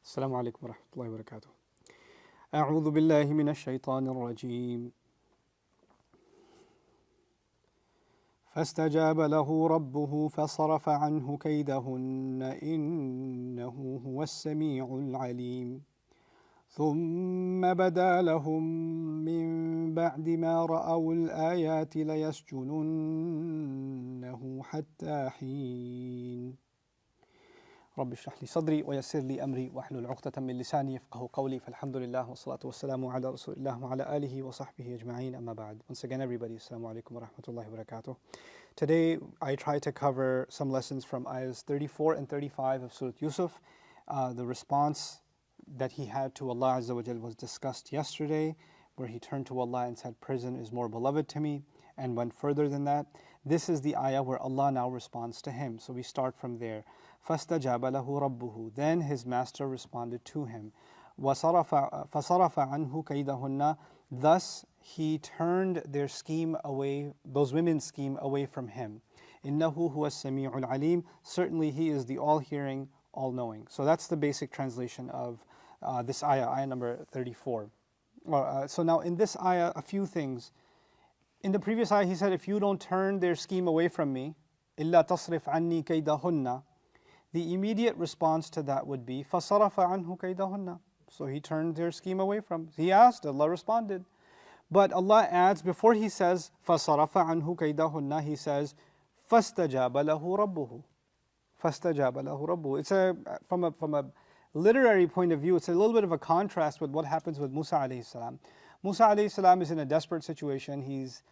السلام عليكم ورحمة الله وبركاته. أعوذ بالله من الشيطان الرجيم. فاستجاب له ربه فصرف عنه كيدهن إنه هو السميع العليم. ثم بدا لهم من بعد ما رأوا الآيات ليسجننه حتى حين. رب اشرح لي صدري ويسر لي أمري واحلل عقدة من لساني يفقهوا قولي فالحمد لله والصلاة والسلام على رسول الله وعلى آله وصحبه أجمعين أما بعد. Once again everybody, Assalamu alaikum wa rahmatullahi wa barakatuh. Today I try to cover some lessons from ayahs 34 and 35 of Surah Yusuf. The response that he had to Allah Azza wa Jal was discussed yesterday, where he turned to Allah and said, prison is more beloved to me, and went further than that. This is the ayah where Allah now responds to him. So we start from there. فَاسْتَجَابَ لَهُ رَبُّهُ. Then his master responded to him. فَصَرَفَ عَنْهُ كَيْدَهُنَّ. Thus he turned their scheme away, those women's scheme away from him. إِنَّهُ هُوَ السَّمِيعُ الْعَلِيمُ. Certainly he is the all-hearing, all-knowing. So that's the basic translation of this ayah number 34. So now in this ayah, a few things. In the previous ayah, he said, if you don't turn their scheme away from me, إِلَّا تَصْرِفْ عَنِّي كَيْدَهُنَّ. The immediate response to that would be, فَصَرَفَ عَنْهُ كَيْدَهُنَّ. So he turned their scheme away from. He asked, Allah responded. But Allah adds, before he says, فَصَرَفَ عَنْهُ كَيْدَهُنَّ, he says, فَاسْتَجَابَ لَهُ رَبُّهُ. فَاسْتَجَابَ لَهُ رَبُّهُ. It's from a literary point of view, it's a little bit of a contrast with what happens with Musa alayhi salam. Musa alayhi salam is in a desperate situation. He's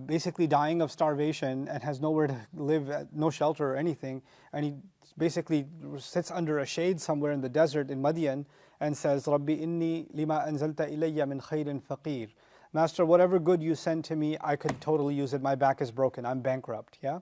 basically dying of starvation and has nowhere to live, no shelter or anything. And he basically sits under a shade somewhere in the desert in Madian and says, Rabbi inni lima anzalta ilayya min khairin faqir. Master, whatever good you send to me, I could totally use it. My back is broken. I'm bankrupt. Yeah.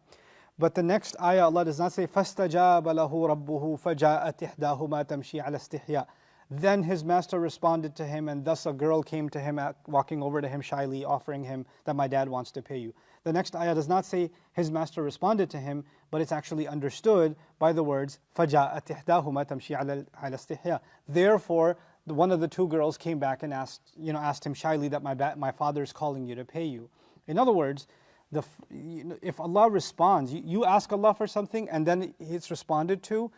But the next ayah, Allah does not say, فَاسْتَجَابَ لَهُ رَبُّهُ فَجَاءَتْ إِحْدَاهُمَا تَمْشِي عَلَى اسْتِحْيَاءٍ. Then his master responded to him, and thus a girl came to him, walking over to him shyly, offering him that my dad wants to pay you. The next ayah does not say his master responded to him, but it's actually understood by the words, فَجَاءَتْ إِحْدَاهُمَا تَمْشِي عَلَى اسْتِحْيَاءٍ. Therefore, one of the two girls came back and asked him shyly that my father is calling you to pay you. In other words, if Allah responds, you ask Allah for something and then it's responded to,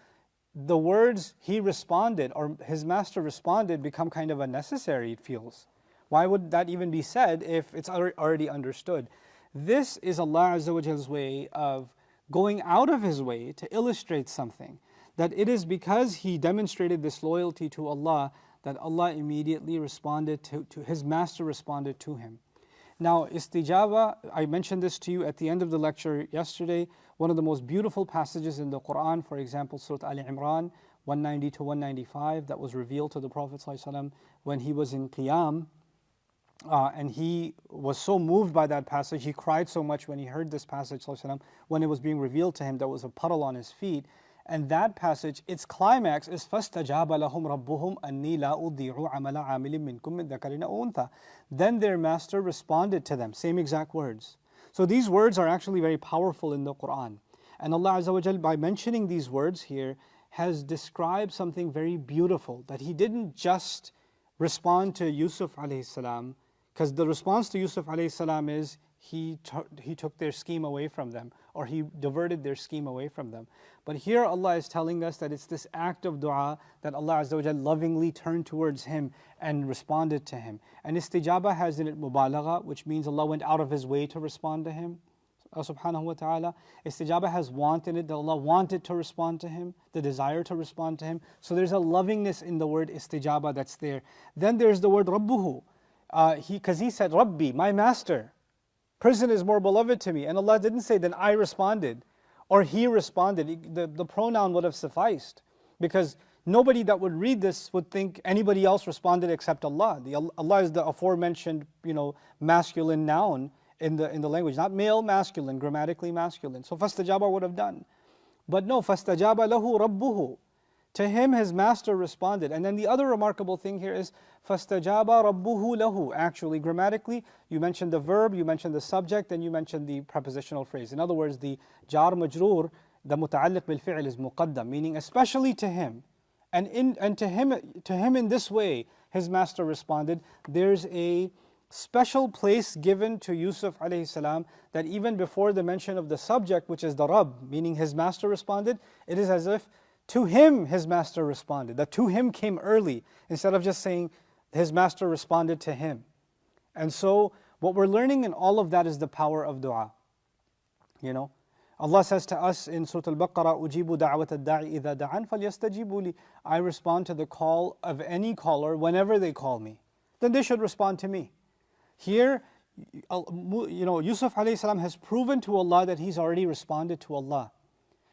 the words he responded or his master responded become kind of unnecessary, it feels. Why would that even be said if it's already understood? This is Allah Azza wa Jall's way of going out of his way to illustrate something. That it is because he demonstrated this loyalty to Allah that Allah immediately responded to his master responded to him. Now, istijaba, I mentioned this to you at the end of the lecture yesterday. One of the most beautiful passages in the Quran, for example, Surah Al Imran 190 to 195, that was revealed to the Prophet ﷺ when he was in Qiyam. And he was so moved by that passage, he cried so much when he heard this passage ﷺ, when it was being revealed to him, there was a puddle on his feet. And that passage, its climax is فَاسْتَجَابَ لَهُمْ رَبُّهُمْ أَنِّي لَا أُضِيعُ عَمَلَ عَامِلٍ مِّنْكُمْ مِنْ ذَكَرٍ أَوْ أُنْثَى. Then their master responded to them, same exact words. So these words are actually very powerful in the Quran. And Allah Azza wa Jal, by mentioning these words here, has described something very beautiful, that he didn't just respond to Yusuf alayhi salam, because the response to Yusuf alayhi salam is, he took their scheme away from them, or he diverted their scheme away from them. But here Allah is telling us that it's this act of dua that Allah Azza wa Jal lovingly turned towards him and responded to him. And istijaba has in it mubalagha, which means Allah went out of his way to respond to him, subhanahu wa ta'ala. Istijaba has want in it, that Allah wanted to respond to him, the desire to respond to him. So there's a lovingness in the word istijaba that's there. Then there's the word rabbuhu, because he said, Rabbi, my master. Prison is more beloved to me. And Allah didn't say, then I responded, or he responded. The pronoun would have sufficed, because nobody that would read this would think anybody else responded except Allah. Allah is the aforementioned, masculine noun in the language, not male masculine, grammatically masculine. So fastajaba would have done. But no, fastajaba lahu rabbuhu. To him his master responded. And then the other remarkable thing here is فَاسْتَجَابَ رَبُّهُ لَهُ. Actually, grammatically, you mentioned the verb, you mentioned the subject, and you mentioned the prepositional phrase. In other words, the jar majroor, the muta'alliq bil fi'l is muqaddam, meaning especially to him. And to him in this way, his master responded. There's a special place given to Yusuf alayhi salam that even before the mention of the subject, which is the Rabb, meaning his master responded, it is as if to him his master responded. That to him came early, instead of just saying his master responded to him. And so what we're learning in all of that is the power of dua. You know, Allah says to us in Surah Al-Baqarah, "Ujibu da'wat ad-da'i idha da'an falyastajibu li." I respond to the call of any caller whenever they call me. Then they should respond to me. Here, Yusuf alayhi salam has proven to Allah that he's already responded to Allah.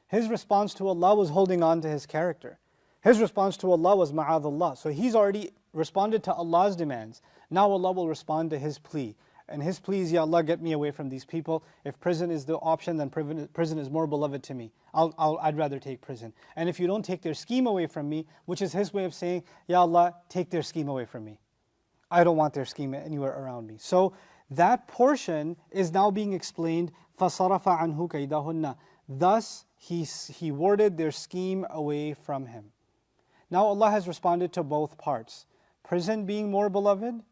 His response to Allah was holding on to his character. His response to Allah was ma'adallah. So he's already responded to Allah's demands. Now Allah will respond to his plea. And his plea is, Ya Allah, get me away from these people. If prison is the option, then prison is more beloved to me. I'd rather take prison. And if you don't take their scheme away from me, which is his way of saying, Ya Allah, take their scheme away from me. I don't want their scheme anywhere around me. So that portion is now being explained, فَصَرَفَ عَنْهُ كَيْدَهُنَّ. Thus, he warded their scheme away from him. Now Allah has responded to both parts. Prison being more beloved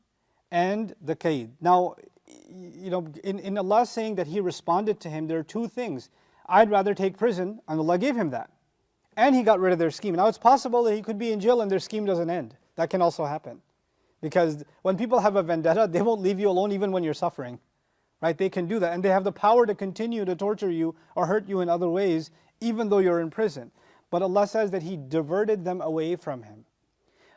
and the kaid. Now, in Allah saying that He responded to him, there are two things. I'd rather take prison, and Allah gave him that. And He got rid of their scheme. Now it's possible that he could be in jail and their scheme doesn't end. That can also happen. Because when people have a vendetta, they won't leave you alone even when you're suffering. Right? They can do that. And they have the power to continue to torture you or hurt you in other ways, even though you're in prison. But Allah says that He diverted them away from Him.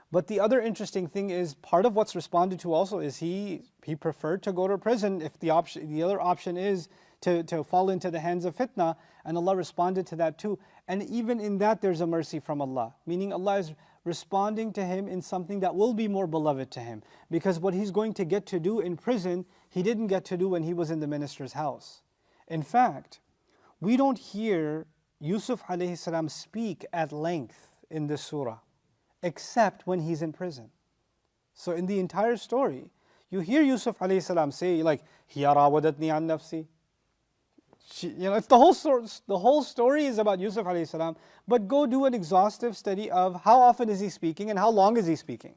But the other interesting thing is, part of what's responded to also is he preferred to go to prison if the other option is to fall into the hands of fitna, and Allah responded to that too. And even in that there's a mercy from Allah, meaning Allah is responding to him in something that will be more beloved to him, because what he's going to get to do in prison, he didn't get to do when he was in the minister's house. In fact, we don't hear Yusuf alayhi salam speak at length in this surah, except when he's in prison. So in the entire story, you hear Yusuf alayhi salam say like, "Hiya rawadatni an nafsi." It's the whole story is about Yusuf alayhi salam. But go do an exhaustive study of how often is he speaking and how long is he speaking,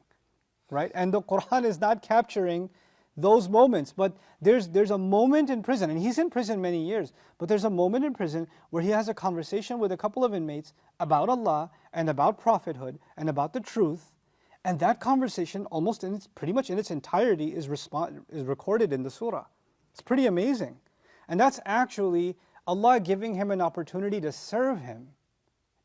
right? And the Quran is not capturing those moments. But there's a moment in prison, and he's in prison many years, but there's a moment in prison where he has a conversation with a couple of inmates about Allah and about prophethood and about the truth. And that conversation, pretty much in its entirety, is recorded in the surah. It's pretty amazing. And that's actually Allah giving him an opportunity to serve him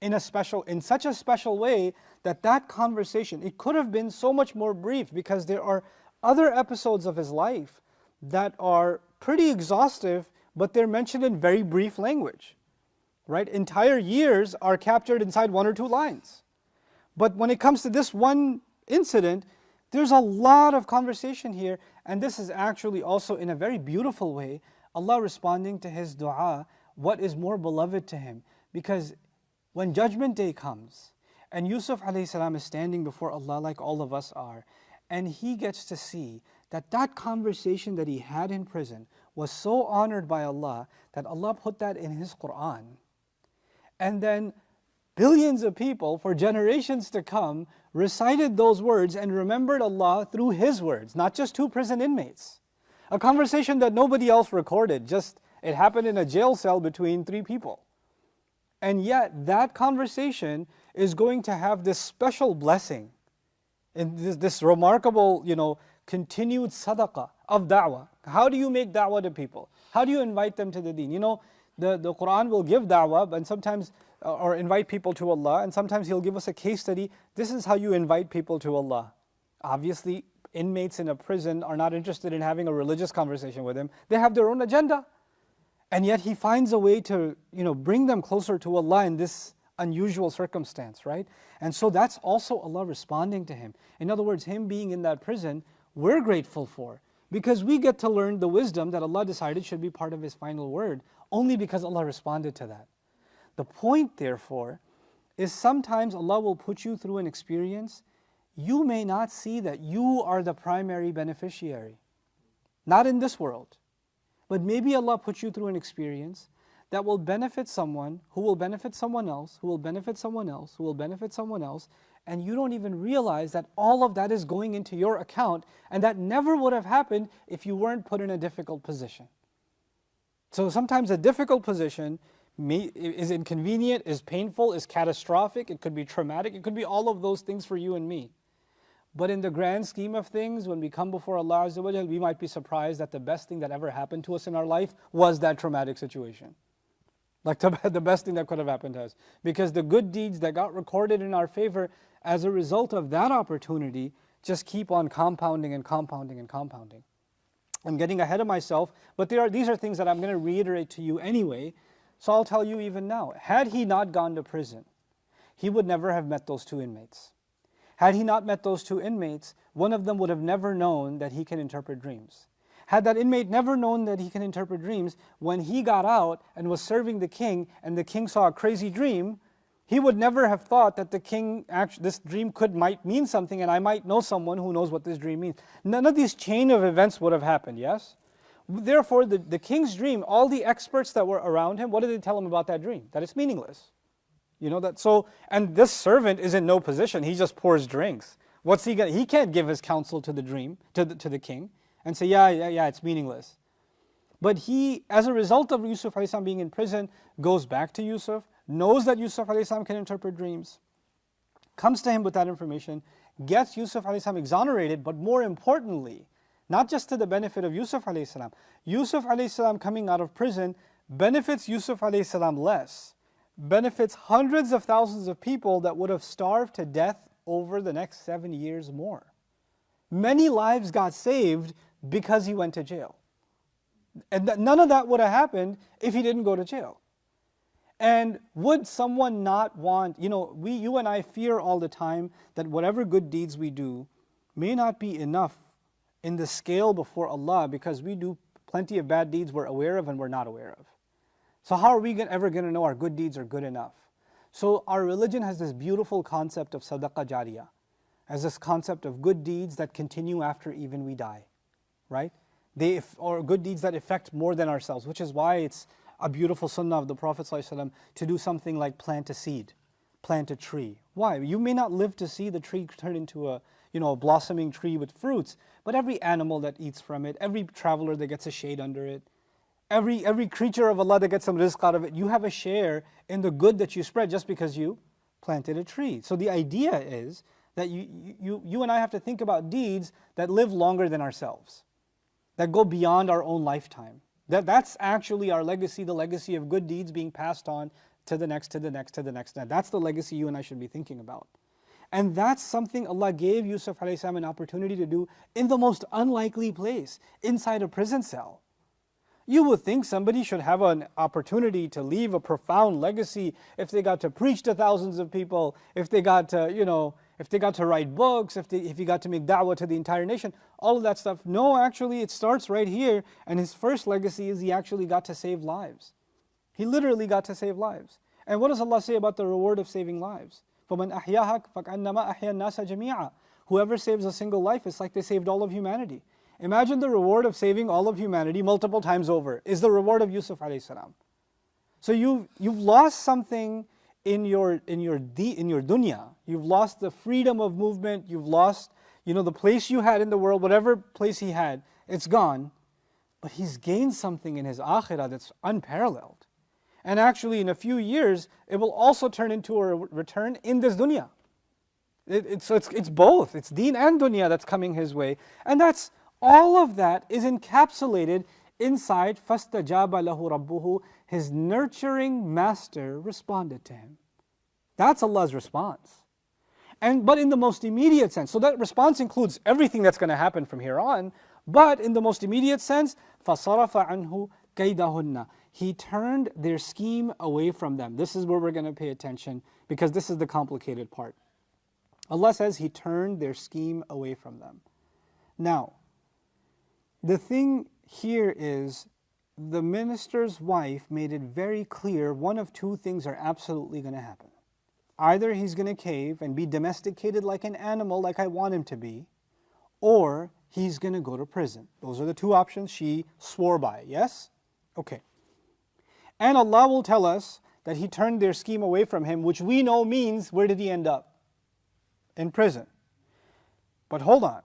in such a special way that conversation, it could have been so much more brief, because there are other episodes of his life that are pretty exhaustive, but they're mentioned in very brief language. Right? Entire years are captured inside one or two lines. But when it comes to this one incident, there's a lot of conversation here, and this is actually also in a very beautiful way Allah responding to his dua, what is more beloved to him. Because when Judgment Day comes, and Yusuf alayhi salam is standing before Allah like all of us are, and he gets to see that conversation that he had in prison was so honored by Allah that Allah put that in His Quran. And then billions of people for generations to come recited those words and remembered Allah through his words, not just two prison inmates. A conversation that nobody else recorded, it happened in a jail cell between three people. And yet that conversation is going to have this special blessing, and this remarkable, continued sadaqah of da'wah. How do you make da'wah to people? How do you invite them to the deen? The Quran will give da'wah, and sometimes, or invite people to Allah, and sometimes He'll give us a case study. This is how you invite people to Allah. Obviously, inmates in a prison are not interested in having a religious conversation with him. They have their own agenda. And yet He finds a way to, bring them closer to Allah in this unusual circumstance, right? And so that's also Allah responding to him. In other words, him being in that prison, we're grateful for, because we get to learn the wisdom that Allah decided should be part of His final word, only because Allah responded to that. The point, therefore, is sometimes Allah will put you through an experience. You may not see that you are the primary beneficiary. Not in this world. But maybe Allah put you through an experience that will benefit someone, who will benefit someone else, who will benefit someone else, who will benefit someone else, and you don't even realize that all of that is going into your account, and that never would have happened if you weren't put in a difficult position. So sometimes a difficult position is inconvenient, is painful, is catastrophic, it could be traumatic, it could be all of those things for you and me. But in the grand scheme of things, when we come before Allah Azza wa Jal, we might be surprised that the best thing that ever happened to us in our life was that traumatic situation. Like the best thing that could have happened to us. Because the good deeds that got recorded in our favor as a result of that opportunity just keep on compounding and compounding and compounding. I'm getting ahead of myself, but these are things that I'm going to reiterate to you anyway, so I'll tell you even now. Had he not gone to prison, he would never have met those two inmates. Had he not met those two inmates, one of them would have never known that he can interpret dreams. Had that inmate never known that he can interpret dreams, when he got out and was serving the king and the king saw a crazy dream, he would never have thought that the king, this dream might mean something and I might know someone who knows what this dream means. None of these chain of events would have happened, yes? Therefore, the king's dream, all the experts that were around him, what did they tell him about that dream? That it's meaningless. You know that, so, and this servant is in no position, he just pours drinks. What's he gonna, he can't give his counsel to the dream, to the king, and say, yeah, it's meaningless. But he, as a result of Yusuf alayhi salam being in prison, goes back to Yusuf, knows that Yusuf alayhi salam can interpret dreams, comes to him with that information, gets Yusuf alayhi salam exonerated, but more importantly, not just to the benefit of Yusuf alayhi salam, Yusuf alayhi salam coming out of prison benefits Yusuf alayhi salam less, benefits hundreds of thousands of people that would have starved to death over the next 7 years more. Many lives got saved because he went to jail. And none of that would have happened if he didn't go to jail. And would someone not want, you and I fear all the time that whatever good deeds we do may not be enough in the scale before Allah, because we do plenty of bad deeds we're aware of and we're not aware of. So how are we ever going to know our good deeds are good enough? So our religion has this beautiful concept of sadaqah jariyah, as this concept of good deeds that continue after even we die, right? Or good deeds that affect more than ourselves, which is why it's a beautiful sunnah of the Prophet ﷺ to do something like plant a seed, plant a tree. Why? You may not live to see the tree turn into a blossoming tree with fruits, but every animal that eats from it, every traveler that gets a shade under it, every creature of Allah that gets some rizq out of it, you have a share in the good that you spread just because you planted a tree. So the idea is that you and I have to think about deeds that live longer than ourselves, that go beyond our own lifetime. That's actually our legacy, the legacy of good deeds being passed on to the next, to the next, to the next. That's the legacy you and I should be thinking about. And that's something Allah gave Yusuf alayhi salam an opportunity to do in the most unlikely place, inside a prison cell. You would think somebody should have an opportunity to leave a profound legacy if they got to preach to thousands of people, if they got to, if they got to write books, if he got to make da'wah to the entire nation, all of that stuff. No, actually it starts right here, and his first legacy is he actually got to save lives. He literally got to save lives. And what does Allah say about the reward of saving lives? فَمَنْ أَحْيَاهَا فَكَأَنَّمَا أَحْيَا النَّاسَ جَمِيعًا. Whoever saves a single life, it's like they saved all of humanity. Imagine the reward of saving all of humanity multiple times over is the reward of Yusuf alayhi salam. So you've lost something in your dunya. You've lost the freedom of movement. You've lost, the place you had in the world, whatever place he had, it's gone. But he's gained something in his akhirah that's unparalleled. And actually, in a few years, it will also turn into a return in this dunya. It's both. It's deen and dunya that's coming his way. And all of that is encapsulated inside فَاسْتَجَابَ لَهُ رَبُّهُ. His nurturing master responded to him. That's Allah's response. But in the most immediate sense, so that response includes everything that's going to happen from here on, but in the most immediate sense, فَصَرَفَ عَنْهُ كَيْدَهُنَّ. He turned their scheme away from them. This is where we're going to pay attention, because this is the complicated part. Allah says He turned their scheme away from them. Now, the thing here is, the minister's wife made it very clear one of two things are absolutely going to happen. Either he's going to cave and be domesticated like an animal, like I want him to be, or he's going to go to prison. Those are the two options she swore by, yes? Okay. And Allah will tell us that He turned their scheme away from Him, which we know means, where did he end up? In prison. But hold on.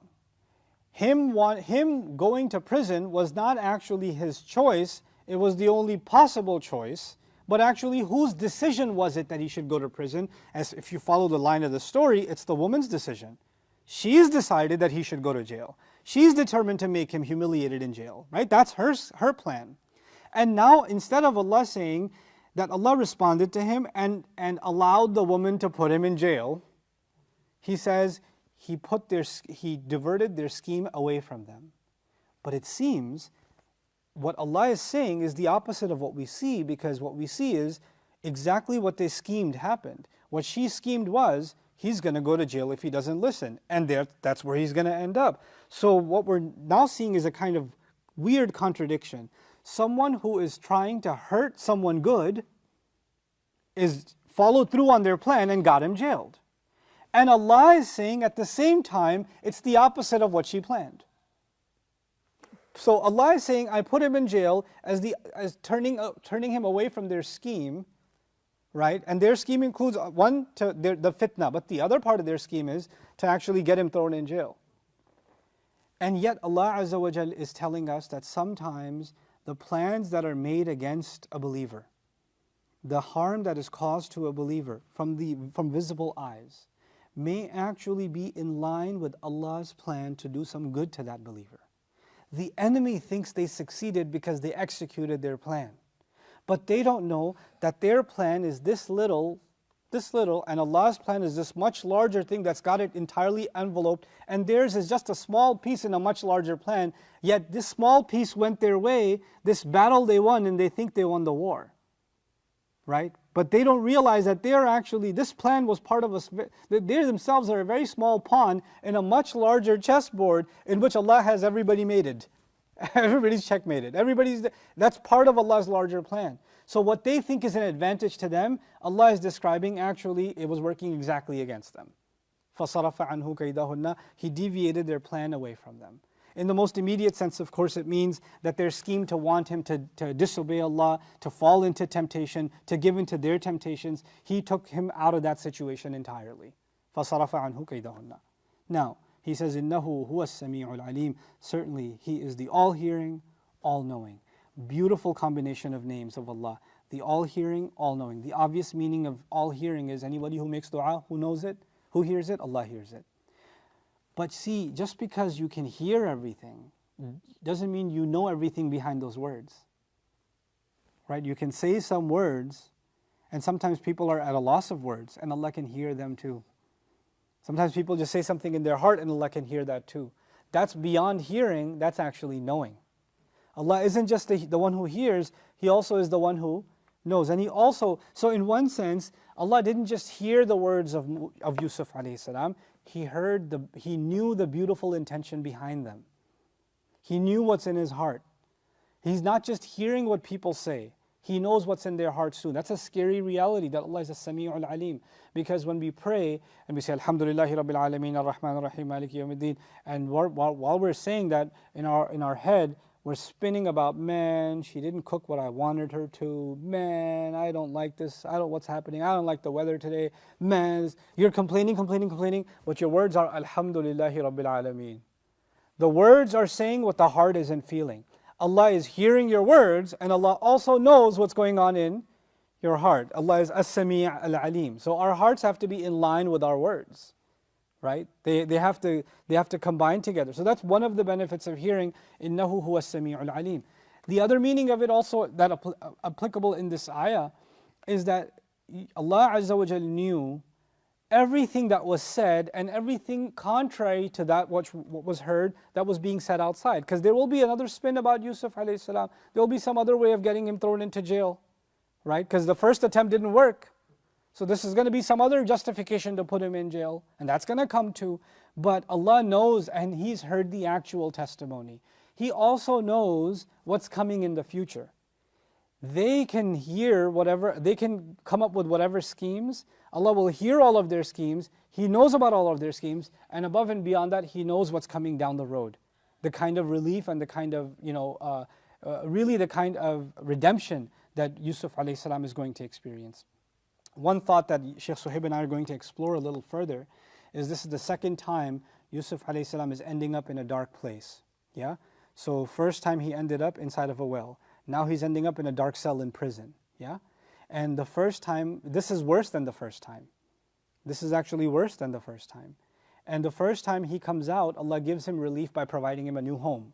Him going to prison was not actually his choice, it was the only possible choice. But actually, whose decision was it that he should go to prison? As if you follow the line of the story, it's the woman's decision. She's decided that he should go to jail. She's determined to make him humiliated in jail, right? That's her plan. And now, instead of Allah saying that Allah responded to him and allowed the woman to put him in jail, He says He diverted their scheme away from them. But it seems what Allah is saying is the opposite of what we see, because what we see is exactly what they schemed happened. What she schemed was, he's going to go to jail if he doesn't listen, and that's where he's going to end up. So what we're now seeing is a kind of weird contradiction. Someone who is trying to hurt someone good is followed through on their plan and got him jailed. And Allah is saying at the same time, it's the opposite of what she planned. So Allah is saying, I put him in jail as turning him away from their scheme, right? And their scheme includes the fitna, but the other part of their scheme is to actually get him thrown in jail. And yet Allah Azza wa Jal is telling us that sometimes the plans that are made against a believer, the harm that is caused to a believer from visible eyes, may actually be in line with Allah's plan to do some good to that believer. The enemy thinks they succeeded because they executed their plan. But they don't know that their plan is this little, and Allah's plan is this much larger thing that's got it entirely enveloped, and theirs is just a small piece in a much larger plan, yet this small piece went their way, this battle they won, and they think they won the war. Right? But they don't realize that this plan was part of they themselves are a very small pawn in a much larger chessboard in which Allah has everybody mated. Everybody's checkmated. That's part of Allah's larger plan. So what they think is an advantage to them, Allah is describing actually it was working exactly against them. فَصَرَفَ عَنْهُ كَيْدَهُنَّ He deviated their plan away from them. In the most immediate sense, of course, it means that their scheme to want him to disobey Allah, to fall into temptation, to give in to their temptations, He took him out of that situation entirely. فَصَرَفَ عَنْهُ كَيْدَهُنَّ Now, He says, إِنَّهُ هُوَ السَّمِيعُ الْعَلِيمُ Certainly, He is the all-hearing, all-knowing. Beautiful combination of names of Allah. The all-hearing, all-knowing. The obvious meaning of all-hearing is anybody who makes dua, who knows it, who hears it, Allah hears it. But see, just because you can hear everything doesn't mean you know everything behind those words. Right? You can say some words, and sometimes people are at a loss of words, and Allah can hear them too. Sometimes people just say something in their heart, and Allah can hear that too. That's beyond hearing, that's actually knowing. Allah isn't just the one who hears, He also is the one who knows. And He also, so in one sense, Allah didn't just hear the words of Yusuf alayhi salam, He knew the beautiful intention behind them. He knew what's in his heart. He's not just hearing what people say, He knows what's in their hearts too. That's a scary reality, that Allah is a Sami'ul Alim. Because when we pray and we say, Alhamdulillahi Rabbil Alameen, Ar-Rahman Ar-Rahim, Maliki Yawmiddin, and while we're saying that in our head, we're spinning about, man, she didn't cook what I wanted her to. Man, I don't like this. What's happening? I don't like the weather today. Man, you're complaining. But your words are, Alhamdulillahi Rabbil Alameen. The words are saying what the heart isn't feeling. Allah is hearing your words, and Allah also knows what's going on in your heart. Allah is As-Sami' Al-Alim. So our hearts have to be in line with our words. Right? They have to combine together. So that's one of the benefits of hearing, إِنَّهُ هُوَ السَّمِيعُ الْعَلِيمُ. The other meaning of it also that applicable in this ayah is that Allah Azza wa Jal knew everything that was said and everything contrary to that what was heard that was being said outside. Because there will be another spin about Yusuf alayhi salam. There will be some other way of getting him thrown into jail. Right? Because the first attempt didn't work. So this is going to be some other justification to put him in jail, and that's going to come too. But Allah knows, and He's heard the actual testimony. He also knows what's coming in the future. They can they can come up with whatever schemes. Allah will hear all of their schemes. He knows about all of their schemes, and above and beyond that, He knows what's coming down the road. The kind of relief and the kind of, really the kind of redemption that Yusuf alayhi salam is going to experience. One thought that Sheikh Suhaib and I are going to explore a little further is this is the second time Yusuf alayhi salam is ending up in a dark place. Yeah? So first time he ended up inside of a well. Now he's ending up in a dark cell in prison. Yeah? And the first time, this is worse than the first time. This is actually worse than the first time. And the first time he comes out, Allah gives him relief by providing him a new home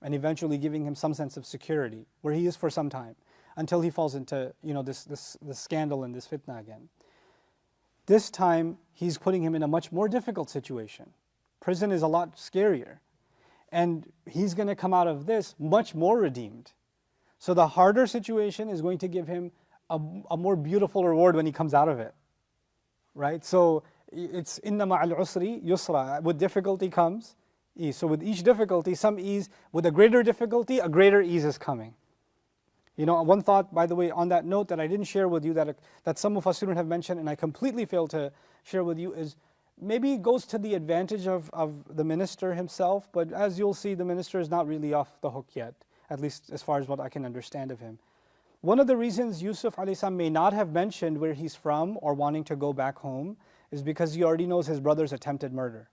and eventually giving him some sense of security where he is for some time until he falls into this scandal and this fitna again. This time he's putting him in a much more difficult situation. Prison is a lot scarier. And he's going to come out of this much more redeemed. So the harder situation is going to give him a more beautiful reward when he comes out of it. Right? So it's inna ma'al usri yusra. With difficulty comes ease. So with each difficulty, some ease. With a greater difficulty, a greater ease is coming. One thought, by the way, on that note that I didn't share with you that some of us students have mentioned and I completely failed to share with you is maybe it goes to the advantage of the minister himself, but as you'll see, the minister is not really off the hook yet, at least as far as what I can understand of him. One of the reasons Yusuf alayhi salam may not have mentioned where he's from or wanting to go back home is because he already knows his brother's attempted murder.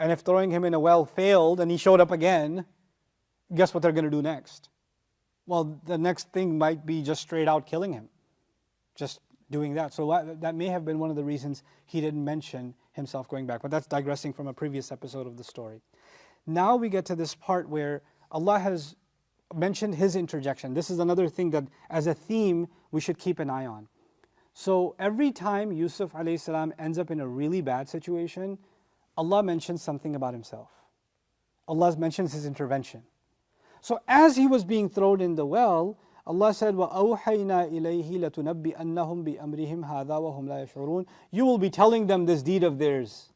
And if throwing him in a well failed and he showed up again, guess what they're going to do next? Well, the next thing might be just straight out killing him. Just doing that. So that may have been one of the reasons he didn't mention himself going back. But that's digressing from a previous episode of the story. Now we get to this part where Allah has mentioned His interjection. This is another thing that as a theme we should keep an eye on. So every time Yusuf alayhi salam ends up in a really bad situation, Allah mentions something about Himself. Allah mentions His intervention. So as he was being thrown in the well, Allah said, وَأَوْحَيْنَا إِلَيْهِ لَتُنَبِّئَنَّهُمْ بِأَمْرِهِمْ هَذَا وَهُمْ لَا يَشْعُرُونَ. You will be telling them this deed of theirs.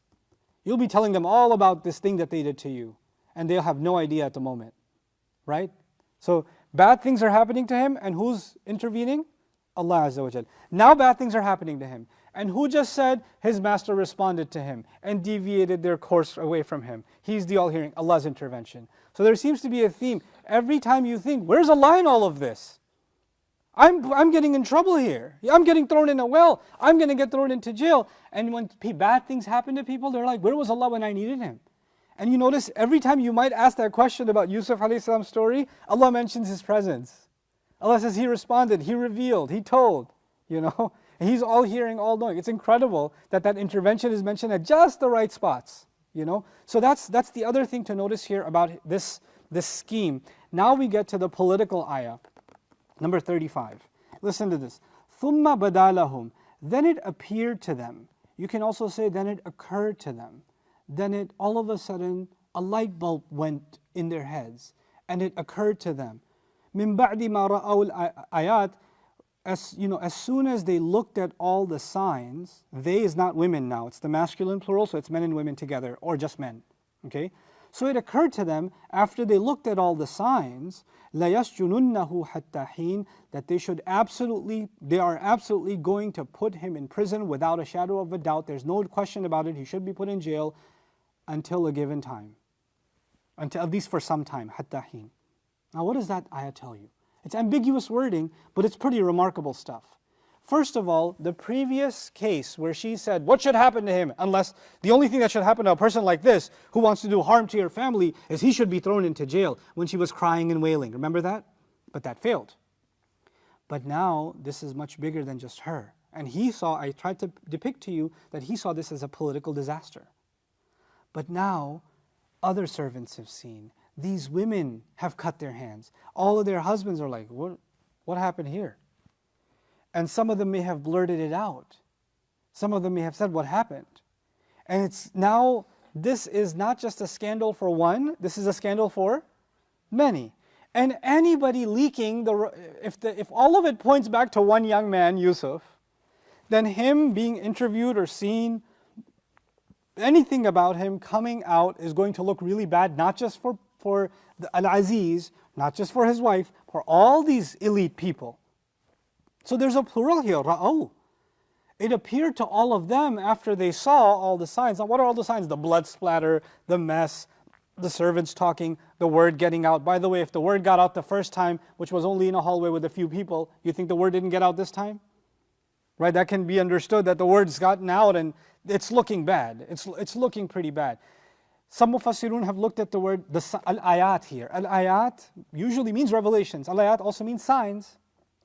You'll be telling them all about this thing that they did to you. And they'll have no idea at the moment. Right? So bad things are happening to him, and who's intervening? Allah Azza wa Jal. Now bad things are happening to him. And who just said his master responded to him and deviated their course away from him? He's the all-hearing, Allah's intervention. So there seems to be a theme. Every time you think, where's Allah in all of this? I'm getting in trouble here. I'm getting thrown in a well. I'm going to get thrown into jail. And when bad things happen to people, they're like, where was Allah when I needed Him? And you notice every time you might ask that question about Yusuf alayhi salam's story, Allah mentions His presence. Allah says He responded, He revealed, He told, He's all hearing, all knowing. It's incredible that intervention is mentioned at just the right spots, So that's the other thing to notice here about this scheme. Now we get to the political ayah, number 35. Listen to this. ثُمَّ بَدَا لَهُمْ. Then it appeared to them. You can also say then it occurred to them. Then it all of a sudden a light bulb went in their heads and it occurred to them. مِن بَعْدِ مَا رَأَوْا الْآيَاتِ. As soon as they looked at all the signs, they is not women now, it's the masculine plural, so it's men and women together, or just men. Okay? So it occurred to them, after they looked at all the signs, لَيَسْجُنُنَّهُ حَتَّى حِينٍ, that they are absolutely going to put him in prison without a shadow of a doubt. There's no question about it, he should be put in jail until a given time. Until, at least for some time, حَتَّى حِينٍ. Now what does that ayah tell you? It's ambiguous wording, but it's pretty remarkable stuff. First of all, the previous case where she said, what should happen to him? Unless the only thing that should happen to a person like this, who wants to do harm to your family, is he should be thrown into jail, when she was crying and wailing. Remember that? But that failed. But now, this is much bigger than just her. And I tried to depict to you that he saw this as a political disaster. But now, other servants have seen. These women have cut their hands. All of their husbands are like, what happened here? And some of them may have blurted it out. Some of them may have said, what happened? And it's now, this is not just a scandal for one, this is a scandal for many. And anybody leaking, if all of it points back to one young man, Yusuf, then him being interviewed or seen, anything about him coming out is going to look really bad, not just for the Al-Aziz, not just for his wife, for all these elite people. So there's a plural here, ra'au. It appeared to all of them after they saw all the signs. Now what are all the signs? The blood splatter, the mess, the servants talking, the word getting out. By the way, if the word got out the first time, which was only in a hallway with a few people, you think the word didn't get out this time? Right? That can be understood that the word's gotten out and it's looking bad. It's looking pretty bad. Some Mufassirun have looked at the word, al-ayat here. Al-ayat usually means revelations. Al-ayat also means signs.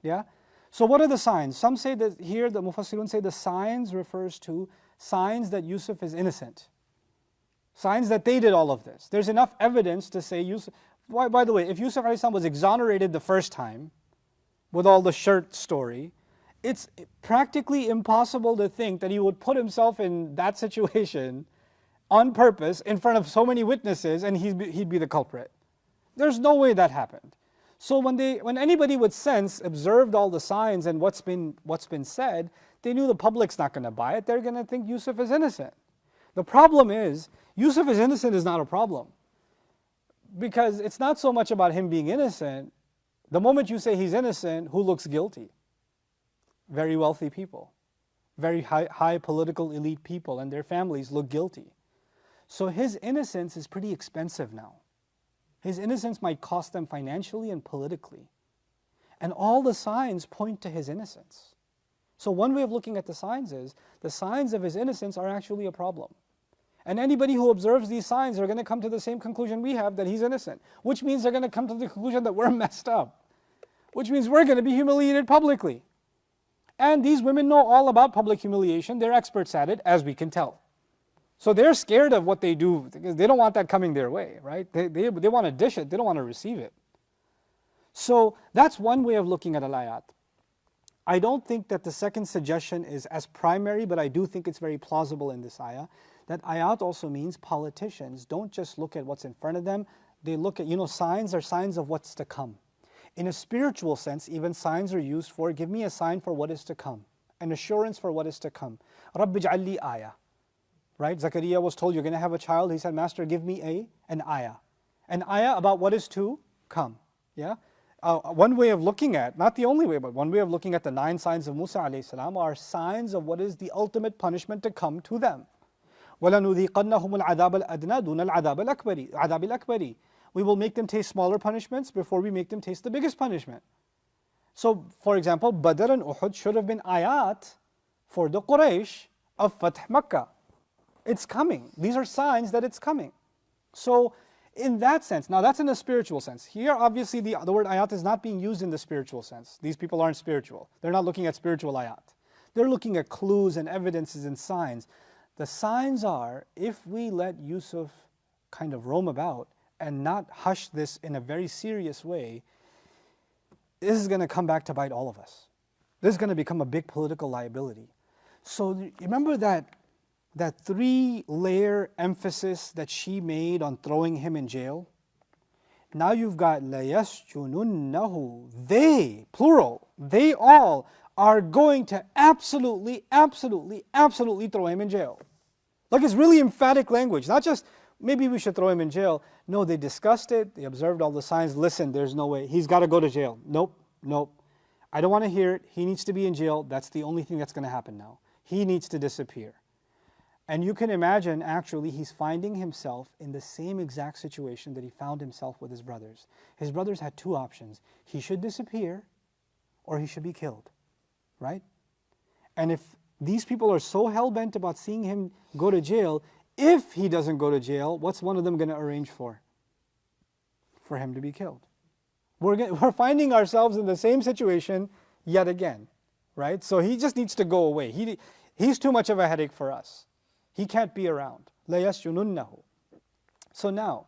Yeah? So what are the signs? Some say that here, the Mufassirun say the signs refers to signs that Yusuf is innocent. Signs that they did all of this. There's enough evidence to say Yusuf. By the way, if Yusuf ﷺ was exonerated the first time, with all the shirt story, it's practically impossible to think that he would put himself in that situation on purpose in front of so many witnesses and he'd be the culprit. There's no way that happened. So when anybody with sense observed all the signs and what's been said, they knew the public's not going to buy it. They're going to think Yusuf is innocent. The problem is, Yusuf is innocent is not a problem. Because it's not so much about him being innocent. The moment you say he's innocent, who looks guilty? Very wealthy people. Very high political elite people and their families look guilty. So his innocence is pretty expensive now. His innocence might cost them financially and politically. And all the signs point to his innocence. So one way of looking at the signs is, the signs of his innocence are actually a problem. And anybody who observes these signs are going to come to the same conclusion we have, that he's innocent. Which means they're going to come to the conclusion that we're messed up. Which means we're going to be humiliated publicly. And these women know all about public humiliation. They're experts at it, as we can tell. So they're scared of what they do, because they don't want that coming their way, right? They want to dish it, they don't want to receive it. So that's one way of looking at al-ayat. I don't think that the second suggestion is as primary, but I do think it's very plausible in this ayah. That ayat also means politicians don't just look at what's in front of them, they look at, signs are signs of what's to come. In a spiritual sense, even signs are used for, give me a sign for what is to come, an assurance for what is to come. Rabbi ij'al li ayah. Right? Zakaria was told, you're going to have a child. He said, Master, give me an ayah. An ayah about what is to come. Yeah? One way of looking at, not the only way, but one way of looking at the 9 signs of Musa alayhi salam are signs of what is the ultimate punishment to come to them. وَلَنُذِيقَنَّهُمُ الْعَذَابَ الْأَدْنَى دُونَ الْعَذَابِ الْأَكْبَرِ. We will make them taste smaller punishments before we make them taste the biggest punishment. So, for example, Badr and Uhud should have been ayat for the Quraysh of Fath Makkah. It's coming. These are signs that it's coming. So, in that sense, now that's in a spiritual sense. Here, obviously, the word ayat is not being used in the spiritual sense. These people aren't spiritual. They're not looking at spiritual ayat. They're looking at clues and evidences and signs. The signs are, if we let Yusuf kind of roam about and not hush this in a very serious way, this is going to come back to bite all of us. This is going to become a big political liability. So remember that 3-layer emphasis that she made on throwing him in jail? Now you've got لَيَسْجُنُنَّهُ. They, plural, they all are going to absolutely throw him in jail. Like, it's really emphatic language, not just maybe we should throw him in jail. No, they discussed it, they observed all the signs. Listen, there's no way, he's got to go to jail. Nope. I don't want to hear it. He needs to be in jail. That's the only thing that's going to happen now. He needs to disappear. And you can imagine, actually, he's finding himself in the same exact situation that he found himself with his brothers. His brothers had 2 options. He should disappear, or he should be killed, right? And if these people are so hell-bent about seeing him go to jail, if he doesn't go to jail, what's one of them going to arrange for? For him to be killed. We're finding ourselves in the same situation yet again, right? So he just needs to go away. He's too much of a headache for us. He can't be around. لَا يَسْجُنُنَّهُ. So now,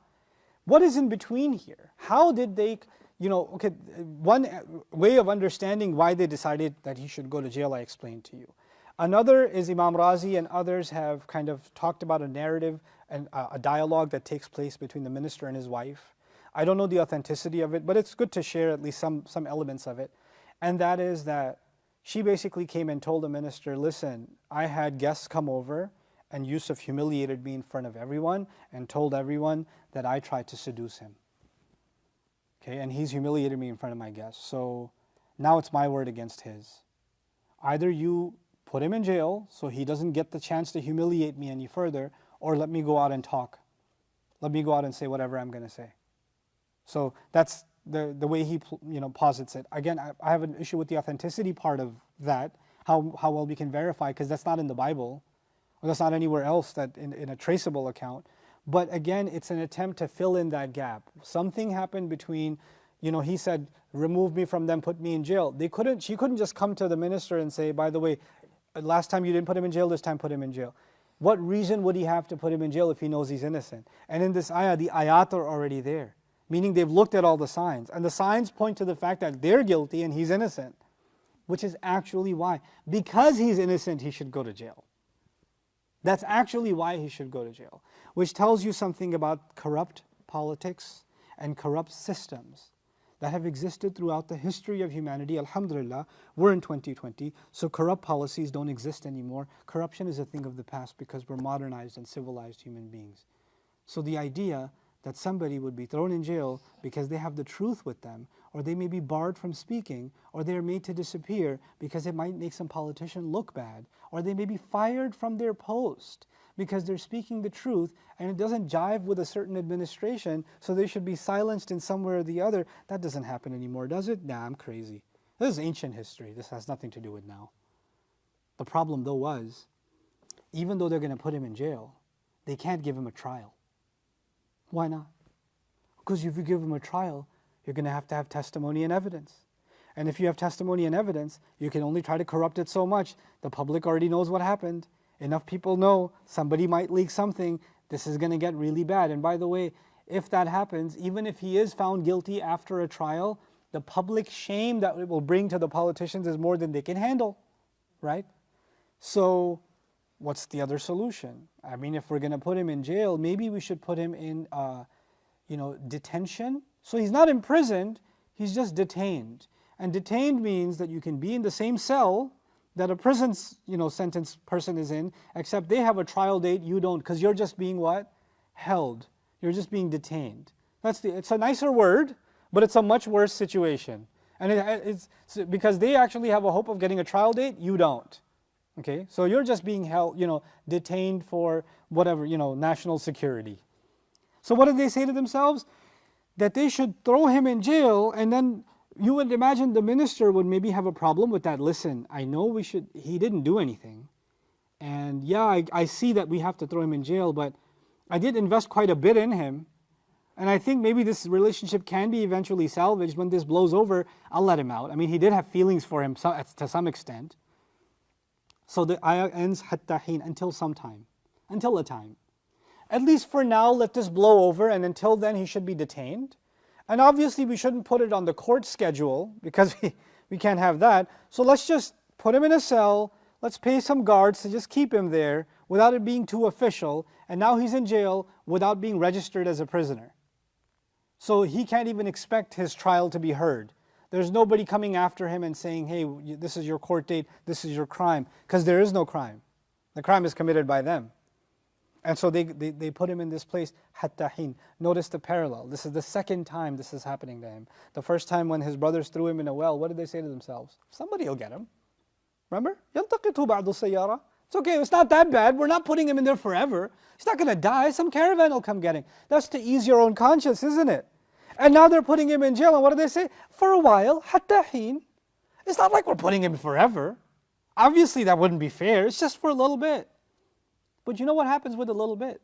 what is in between here? How did they, one way of understanding why they decided that he should go to jail, I explained to you. Another is Imam Razi and others have kind of talked about a narrative and a dialogue that takes place between the minister and his wife. I don't know the authenticity of it, but it's good to share at least some elements of it. And that is that she basically came and told the minister, listen, I had guests come over and Yusuf humiliated me in front of everyone and told everyone that I tried to seduce him. Okay, and he's humiliated me in front of my guests. So now it's my word against his. Either you put him in jail so he doesn't get the chance to humiliate me any further, or let me go out and talk Let me go out and say whatever I'm going to say. So that's the way he posits it. Again, I have an issue with the authenticity part of that, how well we can verify, because that's not in the Bible, or that's not anywhere else that in a traceable account. But again, it's an attempt to fill in that gap. Something happened between, he said, remove me from them, put me in jail. She couldn't just come to the minister and say, by the way, last time you didn't put him in jail, this time put him in jail. What reason would he have to put him in jail if he knows he's innocent? And in this ayah, the ayat are already there, meaning they've looked at all the signs. And the signs point to the fact that they're guilty and he's innocent, which is actually why. Because he's innocent, he should go to jail. That's actually why he should go to jail, which tells you something about corrupt politics and corrupt systems that have existed throughout the history of humanity. Alhamdulillah, we're in 2020, so corrupt policies don't exist anymore. Corruption is a thing of the past because we're modernized and civilized human beings. So the idea that somebody would be thrown in jail because they have the truth with them, or they may be barred from speaking, or they are made to disappear because it might make some politician look bad, or they may be fired from their post because they're speaking the truth and it doesn't jive with a certain administration, so they should be silenced in some way or the other. That doesn't happen anymore, does it? Nah, I'm crazy. This is ancient history. This has nothing to do with now. The problem though was, even though they're going to put him in jail, they can't give him a trial. Why not? Because if you give him a trial, you're going to have testimony and evidence. And if you have testimony and evidence, you can only try to corrupt it so much. The public already knows what happened. Enough people know somebody might leak something. This is going to get really bad. And by the way, if that happens, even if he is found guilty after a trial, the public shame that it will bring to the politicians is more than they can handle, right? So what's the other solution? I mean, if we're going to put him in jail, maybe we should put him in, detention. So he's not imprisoned, he's just detained. And detained means that you can be in the same cell that a prison, sentenced person is in, except they have a trial date, you don't, because you're just being what? Held. You're just being detained. It's a nicer word, but it's a much worse situation. And it's because they actually have a hope of getting a trial date, you don't. Okay, so you're just being held, detained for whatever, national security. So what did they say to themselves? That they should throw him in jail, and then you would imagine the minister would maybe have a problem with that. Listen, I know he didn't do anything. And yeah, I see that we have to throw him in jail, but I did invest quite a bit in him. And I think maybe this relationship can be eventually salvaged. When this blows over, I'll let him out. I mean, he did have feelings for him to some extent. So the ayah ends, hatta hin, until some time, until a time. At least for now, let this blow over, and until then he should be detained. And obviously we shouldn't put it on the court schedule, because we can't have that. So let's just put him in a cell, let's pay some guards to just keep him there without it being too official, and now he's in jail without being registered as a prisoner. So he can't even expect his trial to be heard. There's nobody coming after him and saying, hey, this is your court date, this is your crime, because there is no crime. The crime is committed by them. And so they put him in this place, hatta hin. Notice the parallel. This is the second time this is happening to him. The first time when his brothers threw him in a well, what did they say to themselves? Somebody will get him. Remember? يَلْتَقِطُهُ بَعْضُ السَّيَّارَةِ. It's okay, it's not that bad. We're not putting him in there forever. He's not going to die. Some caravan will come get him. That's to ease your own conscience, isn't it? And now they're putting him in jail. And what do they say? For a while, hatta hin. It's not like we're putting him forever. Obviously, that wouldn't be fair. It's just for a little bit. But you know what happens with a little bit?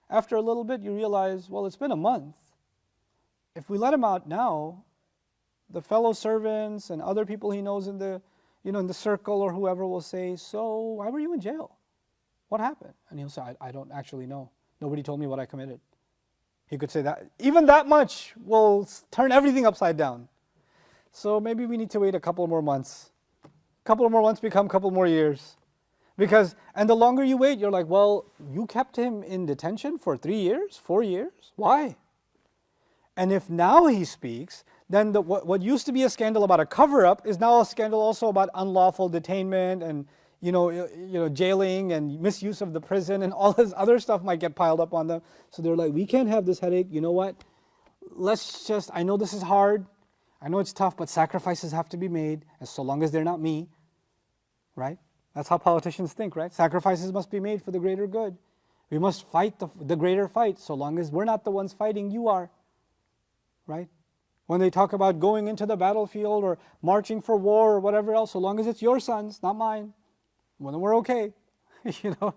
After a little bit, you realize, well, it's been a month. If we let him out now, the fellow servants and other people he knows in the, in the circle or whoever will say, so why were you in jail? What happened? And he'll say, I don't actually know. Nobody told me what I committed. He could say that. Even that much will turn everything upside down. So maybe we need to wait a couple more months. A couple more months become a couple more years. And the longer you wait, you're like, well, you kept him in detention for 3 years, 4 years? Why? And if now he speaks, then what used to be a scandal about a cover-up is now a scandal also about unlawful detainment and jailing and misuse of the prison, and all this other stuff might get piled up on them. So they're like, we can't have this headache. You know what? I know this is hard. I know it's tough, but sacrifices have to be made, as so long as they're not me, right? That's how politicians think, right? Sacrifices must be made for the greater good. We must fight the greater fight. So long as we're not the ones fighting, you are. Right? When they talk about going into the battlefield or marching for war or whatever else, so long as it's your sons, not mine, well, then we're okay. You know,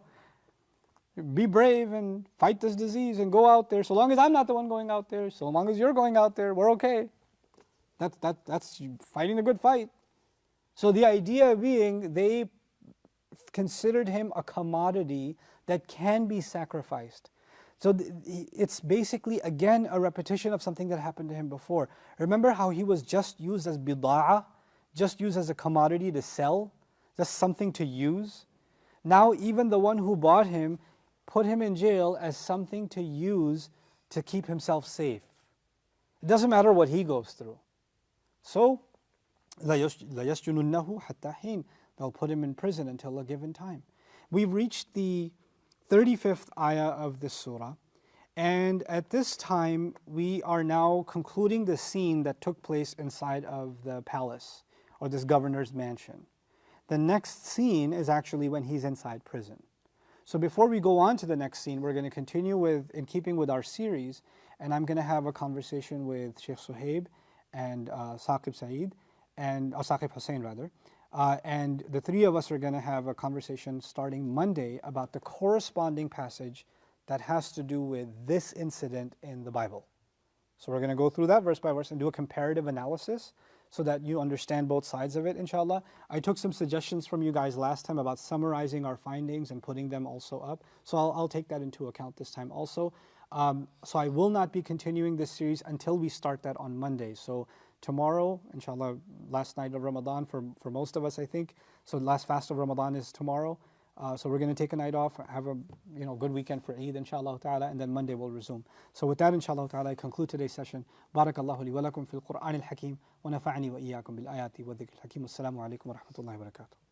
be brave and fight this disease and go out there. So long as I'm not the one going out there, so long as you're going out there, we're okay. That's fighting the good fight. So the idea being, they considered him a commodity that can be sacrificed. So it's basically, again, a repetition of something that happened to him before. Remember how he was just used as bida'ah, just used as a commodity to sell, just something to use? Now even the one who bought him put him in jail as something to use to keep himself safe. It doesn't matter what he goes through. So, لَيَسْجُنُنَّهُ حَتَّى حِينٍ, they'll put him in prison until a given time. We've reached the 35th ayah of this surah, and at this time we are now concluding the scene that took place inside of the palace, or this governor's mansion. The next scene is actually when he's inside prison. So before we go on to the next scene, we're going to continue in keeping with our series, and I'm going to have a conversation with Sheikh Suhaib and Saqib Saeed, and Saqib Hussain rather, and the three of us are going to have a conversation starting Monday about the corresponding passage that has to do with this incident in the Bible. So we're going to go through that verse by verse and do a comparative analysis so that you understand both sides of it, inshallah. I took some suggestions from you guys last time about summarizing our findings and putting them also up. So I'll take that into account this time also. So I will not be continuing this series until we start that on Monday. So tomorrow, inshallah, last night of Ramadan for most of us, I think. So the last fast of Ramadan is tomorrow. So we're going to take a night off, have a good weekend for Eid, inshallah ta'ala, and then Monday we'll resume. So with that, inshallah ta'ala, I conclude today's session. Barakallahu li wa lakum fil Qur'an al-Hakim, wa nafa'ani wa iyyakum bil ayati wa dhikr al-Hakim. Assalamu alaikum wa rahmatullahi wa barakatuh.